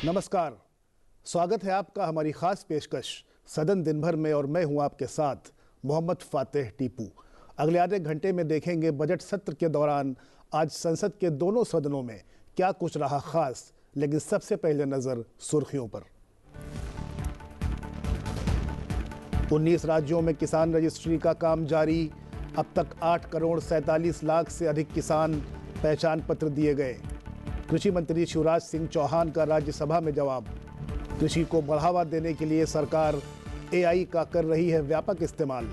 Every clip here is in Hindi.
नमस्कार, स्वागत है आपका हमारी खास पेशकश सदन दिन भर में और मैं हूं आपके साथ मोहम्मद फातेह टीपू। अगले आधे घंटे में देखेंगे बजट सत्र के दौरान आज संसद के दोनों सदनों में क्या कुछ रहा खास, लेकिन सबसे पहले नजर सुर्खियों पर। 19 राज्यों में किसान रजिस्ट्री का काम जारी। अब तक 8 करोड़ 47 लाख से अधिक किसान पहचान पत्र दिए गए। कृषि मंत्री शिवराज सिंह चौहान का राज्यसभा में जवाब। कृषि को बढ़ावा देने के लिए सरकार एआई का कर रही है व्यापक इस्तेमाल।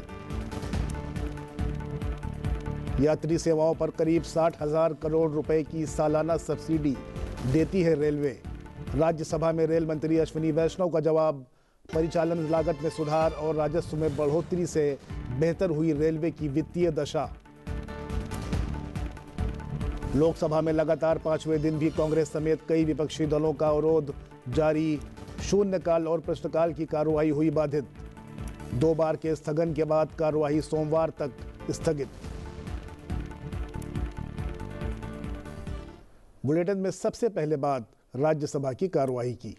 यात्री सेवाओं पर करीब 60,000 करोड़ रुपए की सालाना सब्सिडी देती है रेलवे। राज्यसभा में रेल मंत्री अश्विनी वैष्णव का जवाब। परिचालन लागत में सुधार और राजस्व में बढ़ोतरी से बेहतर हुई रेलवे की वित्तीय दशा। लोकसभा में लगातार 5वें दिन भी कांग्रेस समेत कई विपक्षी दलों का अवरोध जारी। शून्यकाल और प्रश्नकाल की कार्रवाई हुई बाधित। 2 बार के स्थगन के बाद कार्रवाई सोमवार तक स्थगित। बुलेटिन में सबसे पहले बात राज्यसभा की कार्रवाई की।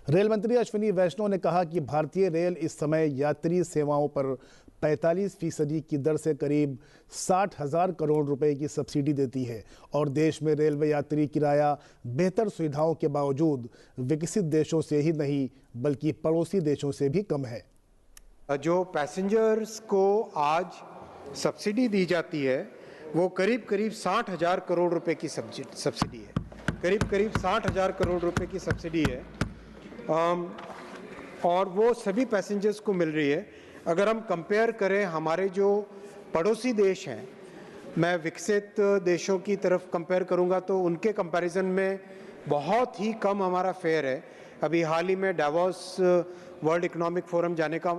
रेल मंत्री अश्विनी वैष्णव ने कहा कि भारतीय रेल इस समय यात्री सेवाओं पर 45% की दर से करीब 60,000 करोड़ रुपए की सब्सिडी देती है और देश में रेलवे यात्री किराया बेहतर सुविधाओं के बावजूद विकसित देशों से ही नहीं बल्कि पड़ोसी देशों से भी कम है। जो पैसेंजर्स को आज सब्सिडी दी जाती है वो करीब 60,000 करोड़ रुपए की सब्सिडी है। करीब 60,000 करोड़ रुपए की सब्सिडी है और वो सभी पैसेंजर्स को मिल रही है। अगर हम कंपेयर करें हमारे जो पड़ोसी देश हैं, मैं विकसित देशों की तरफ कंपेयर करूंगा तो उनके कंपैरिजन में बहुत ही कम हमारा फेयर है। अभी हाल ही में डावोस वर्ल्ड इकोनॉमिक फोरम जाने का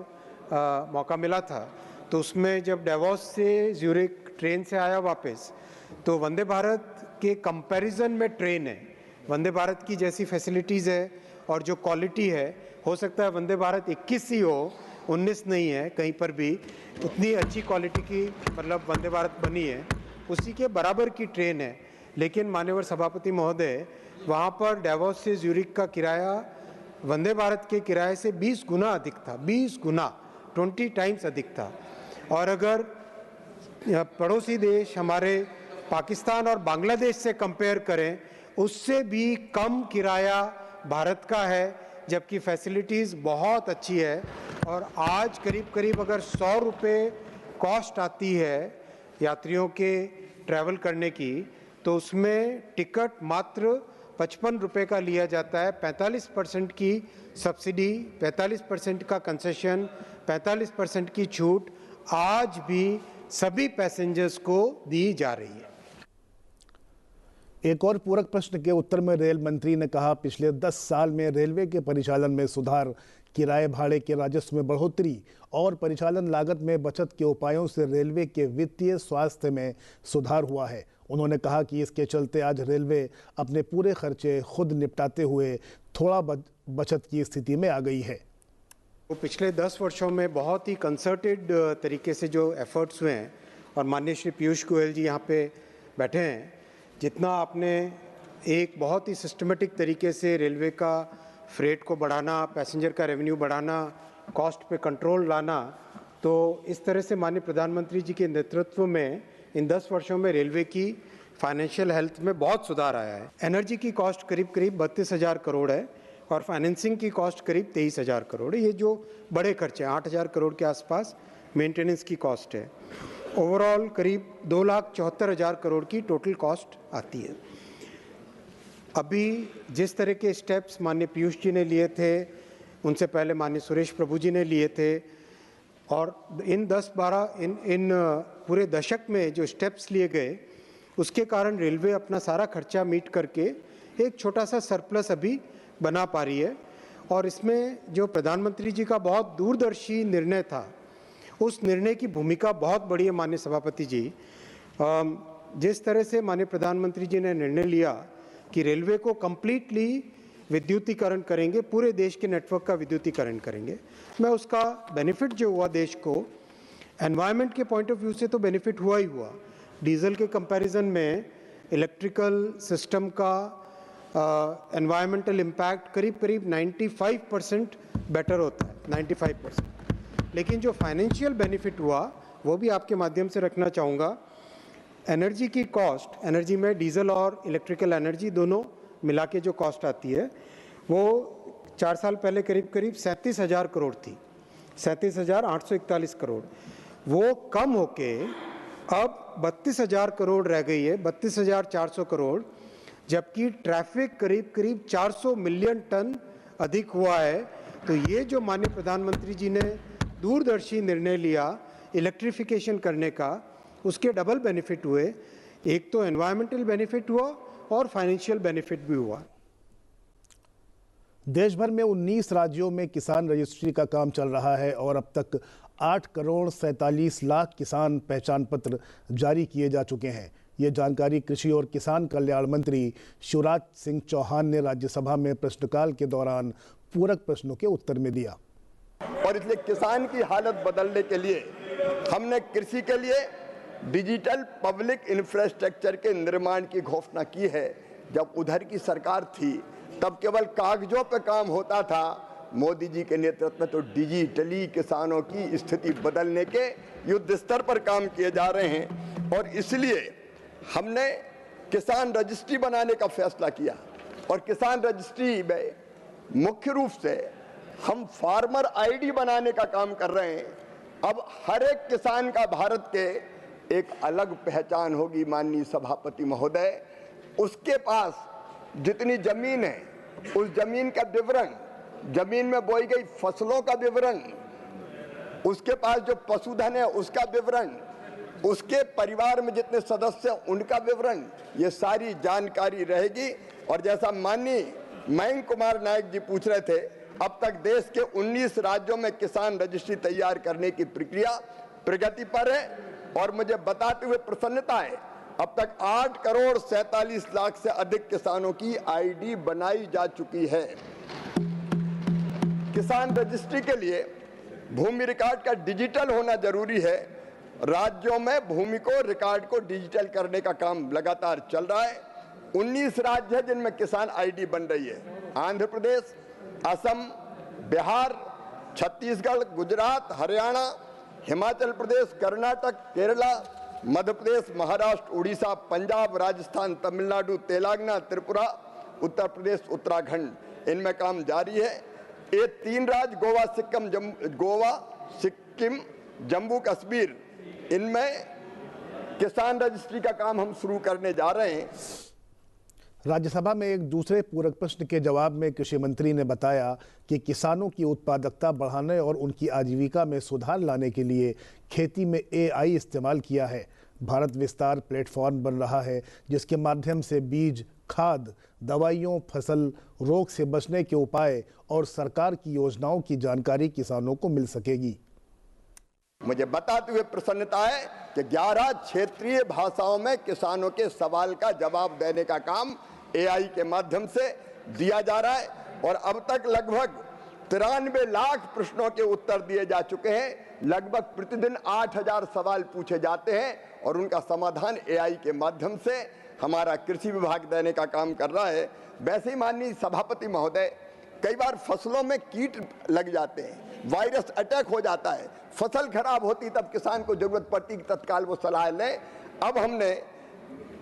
मौका मिला था, तो उसमें जब डावोस से ज्यूरिक ट्रेन से आया वापस, तो वंदे भारत के कंपैरिजन में ट्रेन है, वंदे भारत की जैसी फैसिलिटीज़ है और जो क्वालिटी है, हो सकता है वंदे भारत 21 ही हो, 19 नहीं है, कहीं पर भी उतनी अच्छी क्वालिटी की मतलब वंदे भारत बनी है, उसी के बराबर की ट्रेन है। लेकिन माननीय सभापति महोदय, वहाँ पर डावोस से ज्यूरिक का किराया वंदे भारत के किराए से 20 गुना अधिक था, 20 गुना, 20 टाइम्स अधिक था। और अगर पड़ोसी देश हमारे पाकिस्तान और बांग्लादेश से कंपेयर करें, उससे भी कम किराया भारत का है, जबकि फैसिलिटीज़ बहुत अच्छी है। और आज करीब अगर 100 रुपये कॉस्ट आती है यात्रियों के ट्रैवल करने की, तो उसमें टिकट मात्र 55 रुपये का लिया जाता है। 45% की सब्सिडी, 45% का कंसेशन, 45% की छूट आज भी सभी पैसेंजर्स को दी जा रही है। एक और पूरक प्रश्न के उत्तर में रेल मंत्री ने कहा, पिछले 10 साल में रेलवे के परिचालन में सुधार, किराए भाड़े के राजस्व में बढ़ोतरी और परिचालन लागत में बचत के उपायों से रेलवे के वित्तीय स्वास्थ्य में सुधार हुआ है। उन्होंने कहा कि इसके चलते आज रेलवे अपने पूरे खर्चे खुद निपटाते हुए थोड़ा बचत की स्थिति में आ गई है। तो पिछले 10 वर्षों में बहुत ही कंसर्टेड तरीके से जो एफर्ट्स हुए हैं, और माननीय श्री पीयूष गोयल जी यहाँ पे बैठे हैं, जितना आपने एक बहुत ही सिस्टमेटिक तरीके से रेलवे का फ्रेट को बढ़ाना, पैसेंजर का रेवेन्यू बढ़ाना, कॉस्ट पे कंट्रोल लाना, तो इस तरह से माननीय प्रधानमंत्री जी के नेतृत्व में इन 10 वर्षों में रेलवे की फाइनेंशियल हेल्थ में बहुत सुधार आया है। एनर्जी की कॉस्ट करीब 32,000 करोड़ है और फाइनेंसिंग की कॉस्ट करीब 23,000 करोड़ है। ये जो बड़े खर्चे हैं, 8,000 करोड़ के आसपास मेंटेनेंस की कॉस्ट है। ओवरऑल करीब 2,74,000 करोड़ की टोटल कॉस्ट आती है। अभी जिस तरह के स्टेप्स माननीय पीयूष जी ने लिए थे, उनसे पहले माननीय सुरेश प्रभु जी ने लिए थे, और इन 10-12 पूरे दशक में जो स्टेप्स लिए गए, उसके कारण रेलवे अपना सारा खर्चा मीट करके एक छोटा सा सरप्लस अभी बना पा रही है। और इसमें जो प्रधानमंत्री जी का बहुत दूरदर्शी निर्णय था, उस निर्णय की भूमिका बहुत बड़ी है। माननीय सभापति जी, जिस तरह से माननीय प्रधानमंत्री जी ने निर्णय लिया कि रेलवे को कंप्लीटली विद्युतीकरण करेंगे, पूरे देश के नेटवर्क का विद्युतीकरण करेंगे, मैं उसका बेनिफिट जो हुआ देश को, एनवायरनमेंट के पॉइंट ऑफ व्यू से तो बेनिफिट हुआ ही हुआ, डीजल के कंपैरिजन में इलेक्ट्रिकल सिस्टम का एनवायरमेंटल इम्पैक्ट करीब करीब 95% बेटर होता है, 95%। लेकिन जो फाइनेंशियल बेनिफिट हुआ वो भी आपके माध्यम से रखना चाहूँगा। एनर्जी की कॉस्ट, एनर्जी में डीजल और इलेक्ट्रिकल एनर्जी दोनों मिला के जो कॉस्ट आती है वो 4 साल पहले करीब करीब 37,000 करोड़ थी, 37,841 करोड़। वो कम होके अब 32,000 करोड़ रह गई है, 32,400 करोड़, जबकि ट्रैफिक करीब करीब 400 मिलियन टन अधिक हुआ है। तो ये जो माननीय प्रधानमंत्री जी ने दूरदर्शी निर्णय लिया इलेक्ट्रिफिकेशन करने का, उसके डबल बेनिफिट हुए। एक तो एनवायरमेंटल बेनिफिट हुआ और फाइनेंशियल बेनिफिट भी हुआ। देश भर में 19 राज्यों में किसान रजिस्ट्री का काम चल रहा है और अब तक 8 करोड़ 47 लाख किसान पहचान पत्र जारी किए जा चुके हैं। ये जानकारी कृषि और किसान कल्याण मंत्री शिवराज सिंह चौहान ने राज्यसभा में प्रश्नकाल के दौरान पूरक प्रश्नों के उत्तर में दिया। और इसलिए किसान की हालत बदलने के लिए हमने कृषि के लिए डिजिटल पब्लिक इंफ्रास्ट्रक्चर के निर्माण की घोषणा की है। जब उधर की सरकार थी तब केवल कागजों पे काम होता था। मोदी जी के नेतृत्व में तो डिजिटली किसानों की स्थिति बदलने के युद्ध स्तर पर काम किए जा रहे हैं। और इसलिए हमने किसान रजिस्ट्री बनाने का फैसला किया। और किसान रजिस्ट्री में मुख्य रूप से हम फार्मर आईडी बनाने का काम कर रहे हैं। अब हर एक किसान का भारत के एक अलग पहचान होगी। माननीय सभापति महोदय, उसके पास जितनी जमीन है उस जमीन का विवरण, जमीन में बोई गई फसलों का विवरण, उसके पास जो पशुधन है उसका विवरण, उसके परिवार में जितने सदस्य हैं उनका विवरण, ये सारी जानकारी रहेगी। और जैसा माननीय मयंक कुमार नायक जी पूछ रहे थे, अब तक देश के 19 राज्यों में किसान रजिस्ट्री तैयार करने की प्रक्रिया प्रगति पर है। और मुझे बताते हुए प्रसन्नता है, अब तक 8 करोड़ 47 लाख से अधिक किसानों की आईडी बनाई जा चुकी है। किसान रजिस्ट्री के लिए भूमि रिकॉर्ड का डिजिटल होना जरूरी है। राज्यों में भूमि को रिकॉर्ड को डिजिटल करने का काम लगातार चल रहा है। 19 राज्य है जिनमें किसान आईडी बन रही है। आंध्र प्रदेश, असम, बिहार, छत्तीसगढ़, गुजरात, हरियाणा, हिमाचल प्रदेश, कर्नाटक, केरला, मध्य प्रदेश, महाराष्ट्र, उड़ीसा, पंजाब, राजस्थान, तमिलनाडु, तेलंगाना, त्रिपुरा, उत्तर प्रदेश, उत्तराखंड, इनमें काम जारी है। ये 3 राज्य गोवा, सिक्किम, जम्मू कश्मीर, इनमें किसान रजिस्ट्री का काम हम शुरू करने जा रहे हैं। राज्यसभा में एक दूसरे पूरक प्रश्न के जवाब में कृषि मंत्री ने बताया कि किसानों की उत्पादकता बढ़ाने और उनकी आजीविका में सुधार लाने के लिए खेती में AI इस्तेमाल किया है। भारत विस्तार प्लेटफॉर्म बन रहा है जिसके माध्यम से बीज, खाद, दवाइयों, फसल रोग से बचने के उपाय और सरकार की योजनाओं की जानकारी किसानों को मिल सकेगी। मुझे बताते हुए प्रसन्नता है कि 11 क्षेत्रीय भाषाओं में किसानों के सवाल का जवाब देने का काम AI के माध्यम से दिया जा रहा है। और अब तक लगभग 93 लाख प्रश्नों के उत्तर दिए जा चुके हैं। लगभग प्रतिदिन 8,000 सवाल पूछे जाते हैं और उनका समाधान AI के माध्यम से हमारा कृषि विभाग देने का काम कर रहा है। वैसे ही माननीय सभापति महोदय, कई बार फसलों में कीट लग जाते हैं, वायरस अटैक हो जाता है, फसल खराब होती, तब किसान को जरूरत पड़ती कि तत्काल वो सलाह लें। अब हमने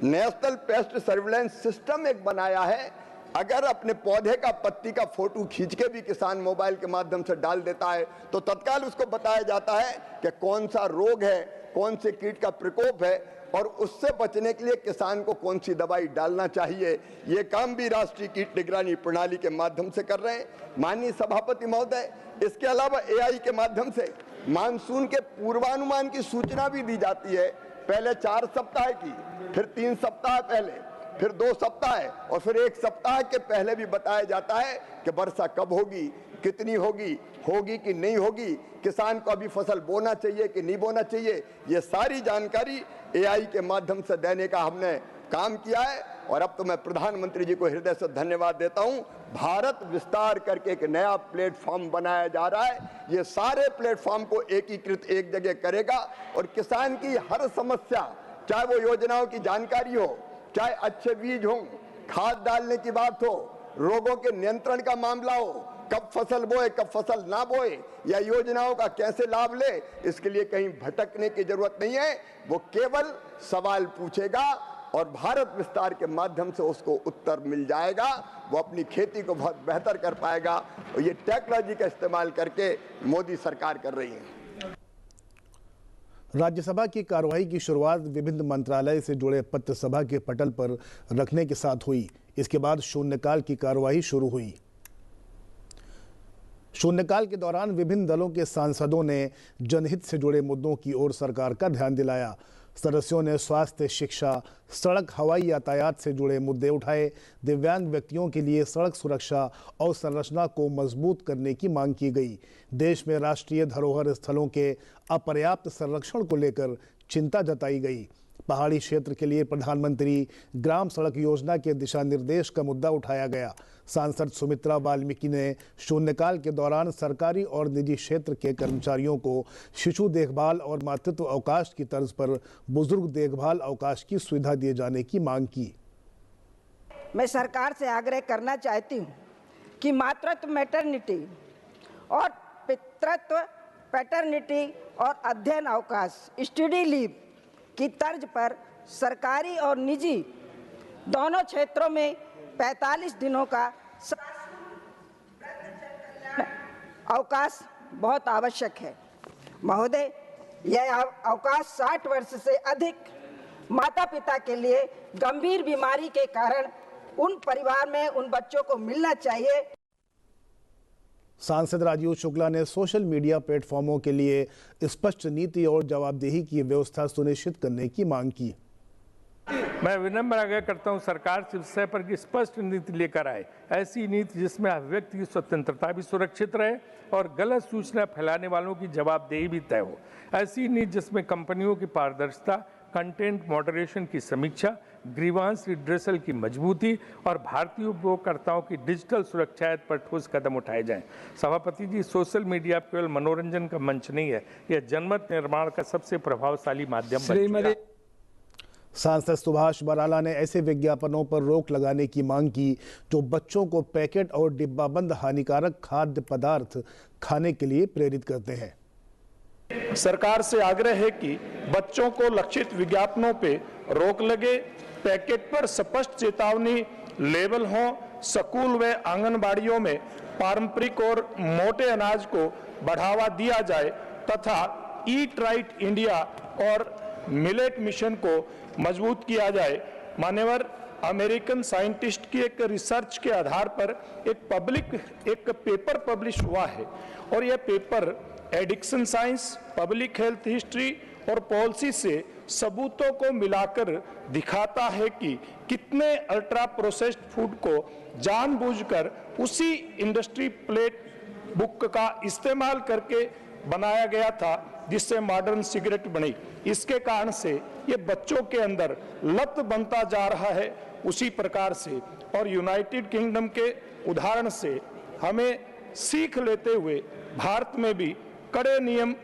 नेशनल पेस्ट सर्विलेंस सिस्टम एक बनाया है। अगर अपने पौधे का पत्ती का फोटो खींच के भी किसान मोबाइल के माध्यम से डाल देता है तो तत्काल उसको बताया जाता है कि कौन सा रोग है, कौन से कीट का प्रकोप है और उससे बचने के लिए किसान को कौन सी दवाई डालना चाहिए। ये काम भी राष्ट्रीय कीट निगरानी प्रणाली के माध्यम से कर रहे हैं माननीय सभापति महोदय। इसके अलावा AI के माध्यम से मानसून के पूर्वानुमान की सूचना भी दी जाती है। पहले 4 सप्ताह की, फिर 3 सप्ताह पहले, फिर 2 सप्ताह और फिर 1 सप्ताह के पहले भी बताया जाता है कि वर्षा कब होगी, कितनी होगी, होगी कि नहीं होगी, किसान को अभी फसल बोना चाहिए कि नहीं बोना चाहिए। ये सारी जानकारी AI के माध्यम से देने का हमने काम किया है। और अब तो मैं प्रधानमंत्री जी को हृदय से धन्यवाद देता हूं। भारत विस्तार करके एक नया प्लेटफॉर्म बनाया जा रहा है। ये सारे प्लेटफॉर्म को एकीकृत एक जगह करेगा और किसान की हर समस्या चाहे वो योजनाओं की जानकारी हो, चाहे अच्छे बीज हो, खाद डालने की बात हो, रोगों के नियंत्रण का मामला हो, कब फसल बोए कब फसल ना बोए, या योजनाओं का कैसे लाभ ले, इसके लिए कहीं भटकने की जरूरत नहीं है। वो केवल सवाल पूछेगा और भारत विस्तार के माध्यम से उसको उत्तर मिल जाएगा। वो अपनी खेती को बहुत बेहतर कर पाएगा और ये टेक्नोलॉजी का इस्तेमाल करके मोदी सरकार कर रही है। राज्यसभा की कार्रवाई की शुरुआत विभिन्न मंत्रालय से जुड़े पत्र सभा के पटल पर रखने के साथ हुई। इसके बाद शून्यकाल की कार्रवाई शुरू हुई। शून्यकाल के दौरान विभिन्न दलों के सांसदों ने जनहित से जुड़े मुद्दों की ओर सरकार का ध्यान दिलाया। सदस्यों ने स्वास्थ्य, शिक्षा, सड़क, हवाई यातायात से जुड़े मुद्दे उठाए। दिव्यांग व्यक्तियों के लिए सड़क सुरक्षा और संरचना को मजबूत करने की मांग की गई। देश में राष्ट्रीय धरोहर स्थलों के अपर्याप्त संरक्षण को लेकर चिंता जताई गई। पहाड़ी क्षेत्र के लिए प्रधानमंत्री ग्राम सड़क योजना के दिशा निर्देश का मुद्दा उठाया गया। सांसद सुमित्रा वाल्मीकि ने शून्यकाल के दौरान सरकारी और निजी क्षेत्र के कर्मचारियों को शिशु देखभाल और मातृत्व अवकाश की तर्ज पर बुजुर्ग देखभाल अवकाश की सुविधा दिए जाने की मांग की। मैं सरकार से आग्रह करना चाहती हूँ कि मातृत्व मैटरनिटी और पितृत्व पैटर्निटी और अध्ययन अवकाश स्टडी लीव की तर्ज पर सरकारी और निजी दोनों क्षेत्रों में 45 दिनों का अवकाश बहुत आवश्यक है। महोदय, यह अवकाश 60 वर्ष से अधिक माता पिता के लिए गंभीर बीमारी के कारण उन परिवार में उन बच्चों को मिलना चाहिए। सांसद राजीव शुक्ला ने सोशल मीडिया प्लेटफॉर्मों के लिए स्पष्ट नीति और जवाबदेही की व्यवस्था सुनिश्चित करने की मांग की। मैं विनम्र आग्रह करता हूं सरकार से विषय पर कि स्पष्ट नीति लेकर आए, ऐसी नीति जिसमें अभिव्यक्ति की स्वतंत्रता भी सुरक्षित रहे और गलत सूचना फैलाने वालों की जवाबदेही भी तय हो। ऐसी नीति जिसमें कंपनियों की पारदर्शिता, कंटेंट मॉडरेशन की समीक्षा, ग्रीवांस रिड्रेसल की मजबूती और भारतीय उपयोगकर्ताओं की डिजिटल सुरक्षा पर ठोस कदम उठाए जाएं। सभापति जी, सोशल मीडिया केवल मनोरंजन का मंच नहीं है, यह जनमत निर्माण का सबसे प्रभावशाली माध्यम बन चुका है। सांसद सुभाष बराला ने ऐसे विज्ञापनों पर रोक लगाने की मांग की जो बच्चों को पैकेट और डिब्बाबंद हानिकारक खाद्य पदार्थ खाने के लिए प्रेरित करते हैं। सरकार से आग्रह है कि बच्चों को लक्षित विज्ञापनों पे रोक लगे, पैकेट पर स्पष्ट चेतावनी लेबल हो, स्कूल व आंगनबाड़ियों में पारंपरिक और मोटे अनाज को बढ़ावा दिया जाए तथा ईट राइट इंडिया और मिलेट मिशन को मजबूत किया जाए। मान्यवर, अमेरिकन साइंटिस्ट की एक रिसर्च के आधार पर एक पेपर पब्लिश हुआ है और यह paper addiction science, public health history और पॉलिसी से सबूतों को मिलाकर दिखाता है कि कितने अल्ट्रा प्रोसेस्ड फूड को जानबूझकर उसी इंडस्ट्री प्लेट बुक का इस्तेमाल करके बनाया गया था जिससे मॉडर्न सिगरेट बनी। इसके कारण से ये बच्चों के अंदर लत बनता जा रहा है। उसी प्रकार से और यूनाइटेड किंगडम के उदाहरण से हमें सीख लेते हुए भारत में भी कड़े नियम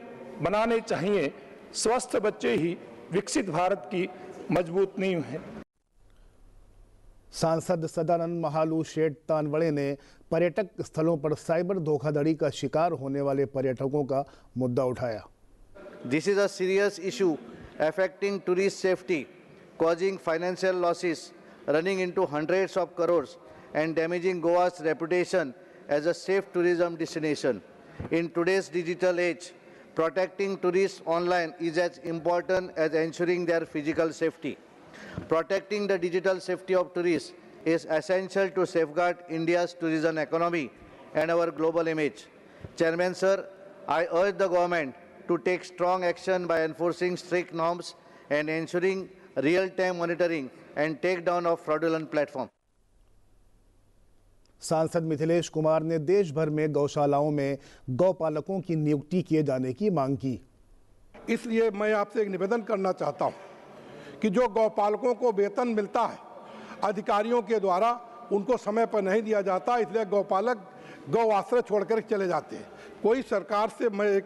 बनाने चाहिए। स्वस्थ बच्चे ही विकसित भारत की मजबूत नींव है। सांसद सदानंद महालू शेठ तानवड़े ने पर्यटक स्थलों पर साइबर धोखाधड़ी का शिकार होने वाले पर्यटकों का मुद्दा उठाया। This is a serious issue affecting tourist safety, causing financial losses, running into hundreds of crores and damaging Goa's reputation as a safe tourism destination. In today's digital age, protecting tourists online is as important as ensuring their physical safety. Protecting the digital safety of tourists is essential to safeguard India's tourism economy and our global image. Chairman Sir, I urge the government to take strong action by enforcing strict norms and ensuring real-time monitoring and takedown of fraudulent platforms. सांसद मिथिलेश कुमार ने देश भर में गौशालाओं में गौपालकों की नियुक्ति किए जाने की मांग की। इसलिए मैं आपसे एक निवेदन करना चाहता हूं कि जो गौपालकों को वेतन मिलता है अधिकारियों के द्वारा उनको समय पर नहीं दिया जाता, इसलिए गौपालक गौ आश्रय छोड़कर चले जाते हैं। कोई सरकार से मैं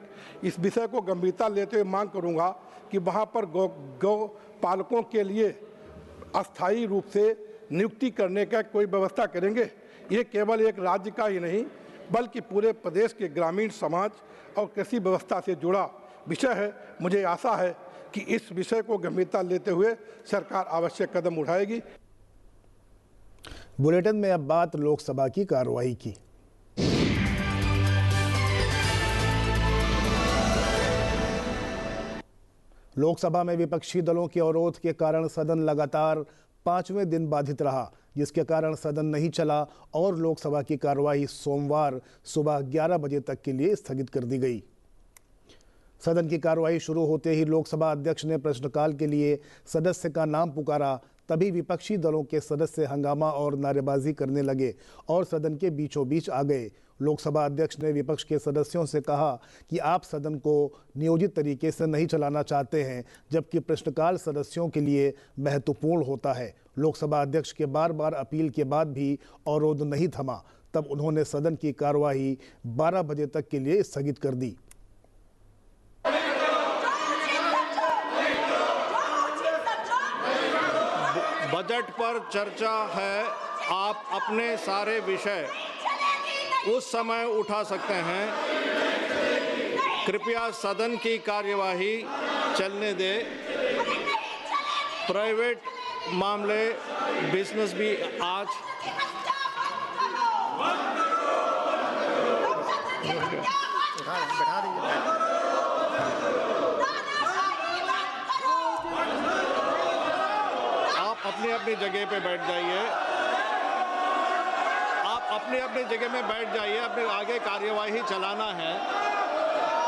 इस विषय को गंभीरता लेते हुए मांग करूंगा कि वहाँ पर गौ पालकों के लिए अस्थायी रूप से नियुक्ति करने का कोई व्यवस्था करेंगे। ये केवल एक राज्य का ही नहीं बल्कि पूरे प्रदेश के ग्रामीण समाज और कृषि व्यवस्था से जुड़ा विषय है। मुझे आशा है कि इस विषय को गंभीरता लेते हुए सरकार आवश्यक कदम उठाएगी। बुलेटिन में अब बात लोकसभा की कार्रवाई की। लोकसभा में विपक्षी दलों के अवरोध के कारण सदन लगातार 5वें दिन बाधित रहा, जिसके कारण सदन नहीं चला और लोकसभा की कार्यवाही सोमवार सुबह 11 बजे तक के लिए स्थगित कर दी गई। सदन की कार्यवाही शुरू होते ही लोकसभा अध्यक्ष ने प्रश्नकाल के लिए सदस्य का नाम पुकारा। तभी विपक्षी दलों के सदस्य हंगामा और नारेबाजी करने लगे और सदन के बीचों बीच आ गए। लोकसभा अध्यक्ष ने विपक्ष के सदस्यों से कहा कि आप सदन को नियोजित तरीके से नहीं चलाना चाहते हैं, जबकि प्रश्नकाल सदस्यों के लिए महत्वपूर्ण होता है। लोकसभा अध्यक्ष के बार बार अपील के बाद भी अवरोध नहीं थमा। तब उन्होंने सदन की कार्यवाही 12 बजे तक के लिए स्थगित कर दी। बजट पर चर्चा है, आप अपने सारे विषय उस समय उठा सकते हैं। कृपया सदन की कार्यवाही चलने दें। प्राइवेट मामले, बिजनेस भी आज आप अपनी अपनी जगह पे बैठ जाइए। आप अपनी अपनी जगह में बैठ जाइए। अपने आगे कार्यवाही चलाना है।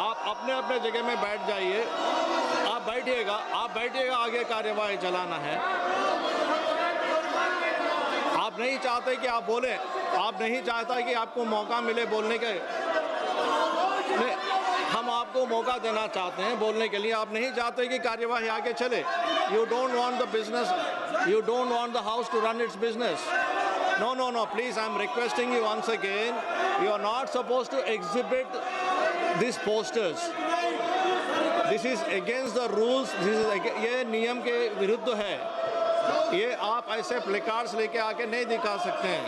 आप अपने अपने जगह में बैठ जाइए। आप बैठिएगा, आगे कार्यवाही चलाना है। आप नहीं चाहते कि आप बोलें, आप नहीं चाहता कि आपको मौका मिले बोलने के। नहीं, हम आपको मौका देना चाहते हैं बोलने के लिए। आप नहीं चाहते कि कार्यवाही आगे चले। You don't want the business, you don't want the house to run its business. No, please, I'm requesting you once again. You are not supposed to exhibit these posters. This is against the rules. ये नियम के विरुद्ध है। ये आप ऐसे प्लेकार्ड्स लेके आके नहीं दिखा सकते हैं।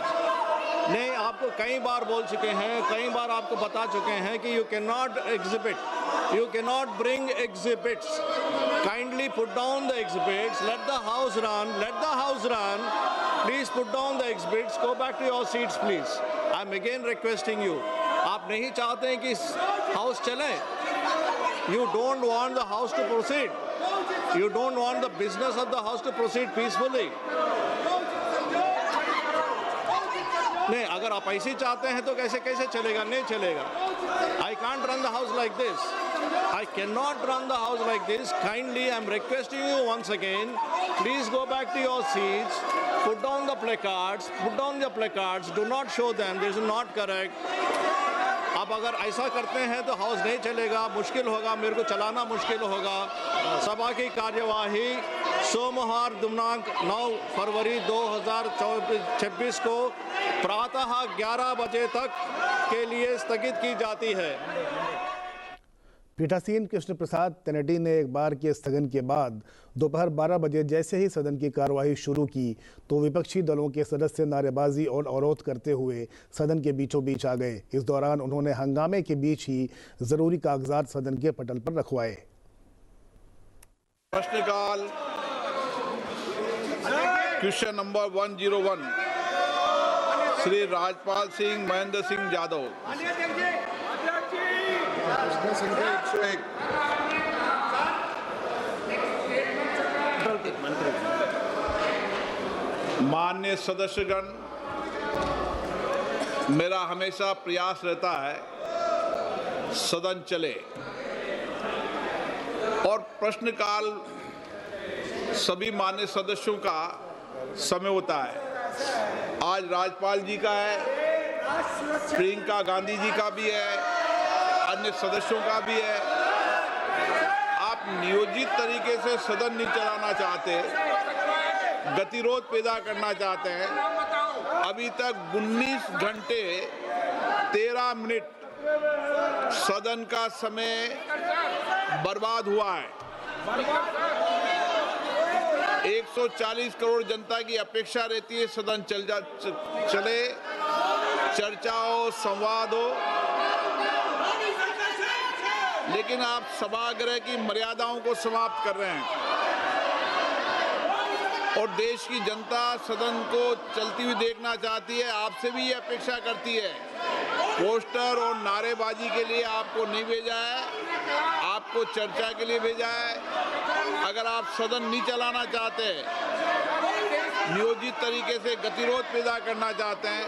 नहीं, आपको कई बार बोल चुके हैं, कई बार आपको बता चुके हैं कि you cannot exhibit, you cannot bring exhibits. Kindly put down the exhibits. Let the house run. Let the house run. Please put down the exhibits. Go back to your seats, please. I'm again requesting you. आप नहीं चाहते हैं कि हाउस चले। You don't want the house to proceed. You don't want the business of the house to proceed peacefully. नहीं, अगर आप ऐसे चाहते हैं तो कैसे चलेगा? नहीं चलेगा। I can't run the house like this. I cannot run the house like this. Kindly, I'm requesting you once again. Please go back to your seats. Put down the placards. Put down the placards. Do not show them. This is not correct. अब अगर ऐसा करते हैं तो हाउस नहीं चलेगा, मुश्किल होगा, मेरे को चलाना मुश्किल होगा। सभा की कार्यवाही सोमवार दिनांक 9 फरवरी 2026 को प्रातः 11 बजे तक के लिए स्थगित की जाती है। पीठासीन कृष्ण प्रसाद तेनेटी ने एक बार के स्थगन के बाद दोपहर 12 बजे जैसे ही सदन की कार्यवाही शुरू की तो विपक्षी दलों के सदस्य नारेबाजी और अवरोध करते हुए सदन के बीचों बीच आ गए। इस दौरान उन्होंने हंगामे के बीच ही जरूरी कागजात सदन के पटल पर रखवाए। प्रश्नकाल क्वेश्चन नंबर 101 श्री राजपाल सिंह महेंद्र सिंह यादव। माननीय सदस्यगण, मेरा हमेशा प्रयास रहता है सदन चले और प्रश्नकाल सभी माननीय सदस्यों का समय होता है। आज राज्यपाल जी का है, प्रियंका गांधी जी का भी है, अन्य सदस्यों का भी है। आप नियोजित तरीके से सदन नहीं चलाना चाहते, गतिरोध पैदा करना चाहते हैं। अभी तक 19 घंटे 13 मिनट सदन का समय बर्बाद हुआ है। 140 करोड़ जनता की अपेक्षा रहती है सदन चले, चर्चा हो, संवाद हो, लेकिन आप सभागृह की मर्यादाओं को समाप्त कर रहे हैं और देश की जनता सदन को चलती हुई देखना चाहती है। आपसे भी ये अपेक्षा करती है। पोस्टर और नारेबाजी के लिए आपको नहीं भेजा है, आपको चर्चा के लिए भेजा है। अगर आप सदन नहीं चलाना चाहते, नियोजित तरीके से गतिरोध पैदा करना चाहते हैं,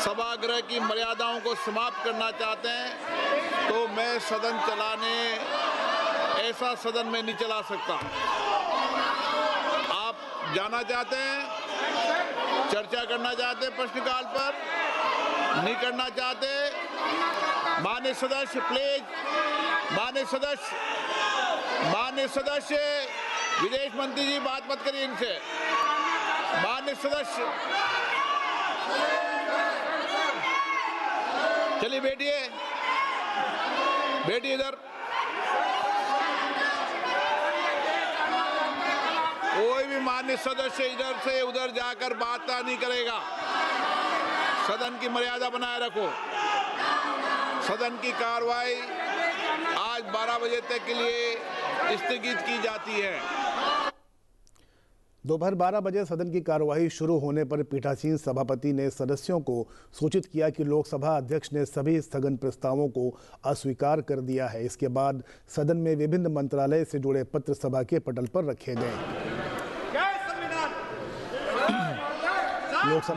सभागृह की मर्यादाओं को समाप्त करना चाहते हैं, तो मैं सदन चलाने, ऐसा सदन में नहीं चला सकता। आप जाना चाहते हैं, चर्चा करना चाहते हैं, प्रश्नकाल पर नहीं करना चाहते, माननीय सदस्य प्लीज, माननीय सदस्य विदेश मंत्री जी बात मत करिए इनसे। माननीय सदस्य चलिए बैठिए इधर। कोई भी माननीय सदस्य इधर से उधर जाकर बात नहीं करेगा। सदन की मर्यादा बनाए रखो। सदन की कार्रवाई आज 12 बजे तक के लिए स्थगित की जाती है। दोपहर 12 बजे सदन की कार्यवाही शुरू होने पर पीठासीन सभापति ने सदस्यों को सूचित किया कि लोकसभा अध्यक्ष ने सभी स्थगन प्रस्तावों को अस्वीकार कर दिया है। इसके बाद सदन में विभिन्न मंत्रालय से जुड़े पत्र सभा के पटल पर रखे गए।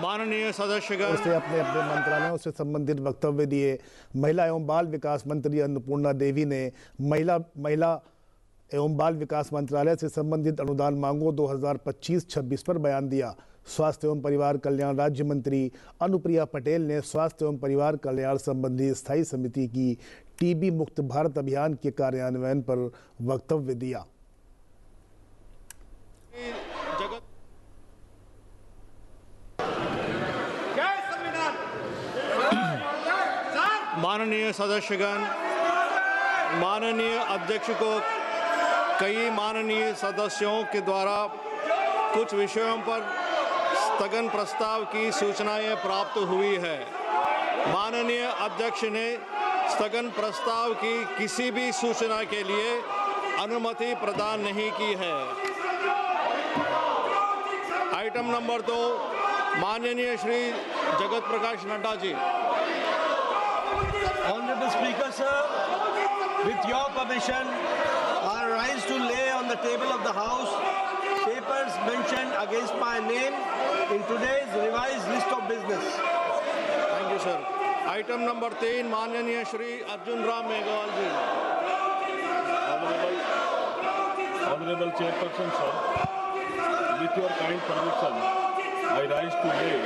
माननीय सदस्यगण से अपने अपने मंत्रालयों से संबंधित वक्तव्य दिए। महिला एवं बाल विकास मंत्री अन्नपूर्णा देवी ने महिला एवं बाल विकास मंत्रालय से संबंधित अनुदान मांगों 2025-26 पर बयान दिया। स्वास्थ्य एवं परिवार कल्याण राज्य मंत्री अनुप्रिया पटेल ने स्वास्थ्य एवं परिवार कल्याण संबंधी स्थायी समिति की टीबी मुक्त भारत अभियान के कार्यान्वयन पर वक्तव्य दिया। माननीय सदस्यगण, माननीय अध्यक्ष को कई माननीय सदस्यों के द्वारा कुछ विषयों पर स्थगन प्रस्ताव की सूचनाएं प्राप्त हुई है। माननीय अध्यक्ष ने स्थगन प्रस्ताव की किसी भी सूचना के लिए अनुमति प्रदान नहीं की है। आइटम नंबर 2, माननीय Shri Jagat Prakash Nadda ji. Honorable Speaker, sir, with your permission, I rise to lay on the table of the House papers mentioned against my name in today's revised list of business. Thank you, sir. Item number 3, माननीय श्री अर्जुन राम मेघवाल जी। Honorable Chairperson, sir, with your kind permission, I rise to lay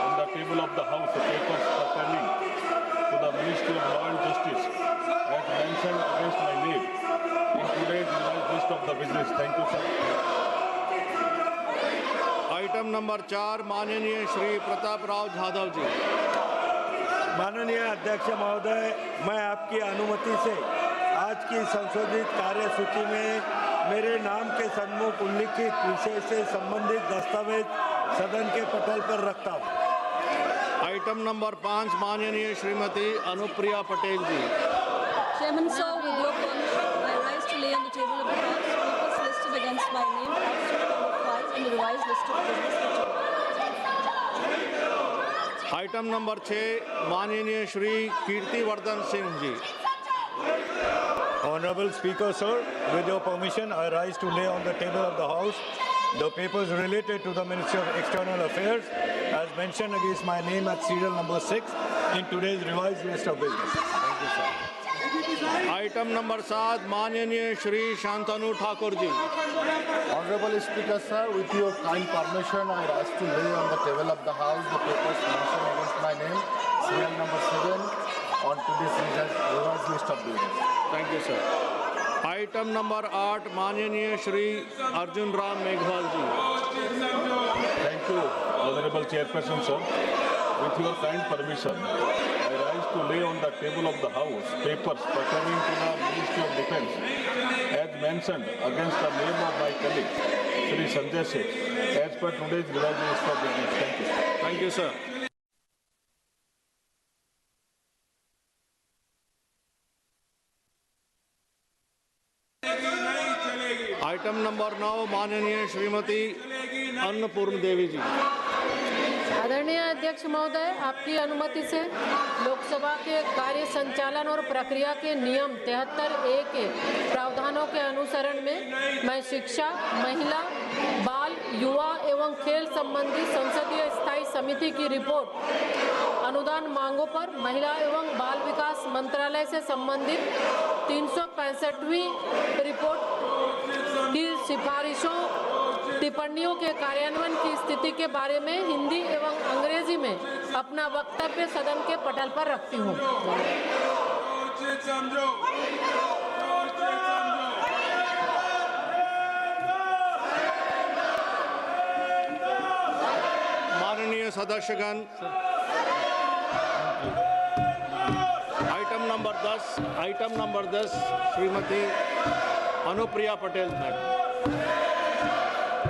on the table of the House the papers pertaining to the Ministry of Law and Justice as mentioned against my name in today's revised list of the business. Thank you, sir. Item number 4, माननीय श्री प्रताप राव जाधव जी। माननीय अध्यक्ष महोदय, मैं आपकी अनुमति से आज की संशोधित कार्यसूची में मेरे नाम के सन्मुख उल्लिखित विषय से संबंधित दस्तावेज सदन के पटल पर रखता हूँ। आइटम नंबर 5, माननीय श्रीमती अनुप्रिया पटेल जी। Chairman, sir, with your permission, I rise to lay on the table of the House papers listed against my name as to number 5 in the revised list of business. Item number 6, माननीय Shri Kirtivardhan Singh ji. Honorable Speaker, sir, with your permission, I rise to lay on the table of the House the papers related to the Ministry of External Affairs as mentioned against my name at serial number 6 in today's revised list of business. Thank you, sir. Item number 7, माननीय Shri Shantanu Thakur ji. Honorable Speaker, sir, with your kind permission, I rise to lay on the table of the House the papers mentioned against my name, serial number 7, on today's revised list of business. Thank you, sir. Item number 8, माननीय श्री अर्जुन राम मेघवाल जी। Thank you, Honorable Chairperson, sir. with your kind permission, I rise to lay on the table of the House papers pertaining to the Ministry of Defence, as mentioned against the name of my colleague, Shri Sanjay Seth, as per today's revised list of business. Thank you. Thank you, sir. Item number 9 माननीय श्रीमती अन्नपूर्ण देवी जी। आदरणीय अध्यक्ष महोदय, आपकी अनुमति से लोकसभा के कार्य संचालन और प्रक्रिया के नियम 73A के प्रावधानों के अनुसरण में मैं शिक्षा, महिला, बाल, युवा एवं खेल संबंधी संसदीय स्थायी समिति की रिपोर्ट अनुदान मांगों पर महिला एवं बाल विकास मंत्रालय से संबंधित 365वीं रिपोर्ट की सिफारिशों टिप्पणियों के कार्यान्वयन की स्थिति के बारे में हिंदी एवं अंग्रेजी में अपना वक्तव्य सदन के पटल पर रखती हूँ। माननीय सदस्यगण, item number 10 Shrimati Anupriya Patel madam.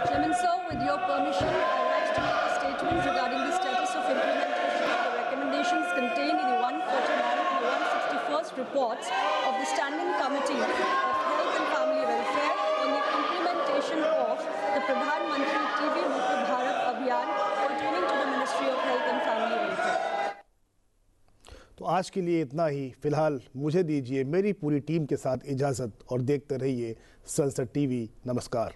Chairman, sir, with your permission, I rise to make a statement regarding the status of implementation of the recommendations contained in the 149 and 161st reports of the Standing Committee of Health and Family Welfare on the implementation of the Pradhan Mantri TB Mukta Bharat Abhiyan pertaining to the Ministry of Health and Family Welfare. तो आज के लिए इतना ही। फिलहाल मुझे दीजिए मेरी पूरी टीम के साथ इजाज़त और देखते रहिए संसद टीवी। नमस्कार।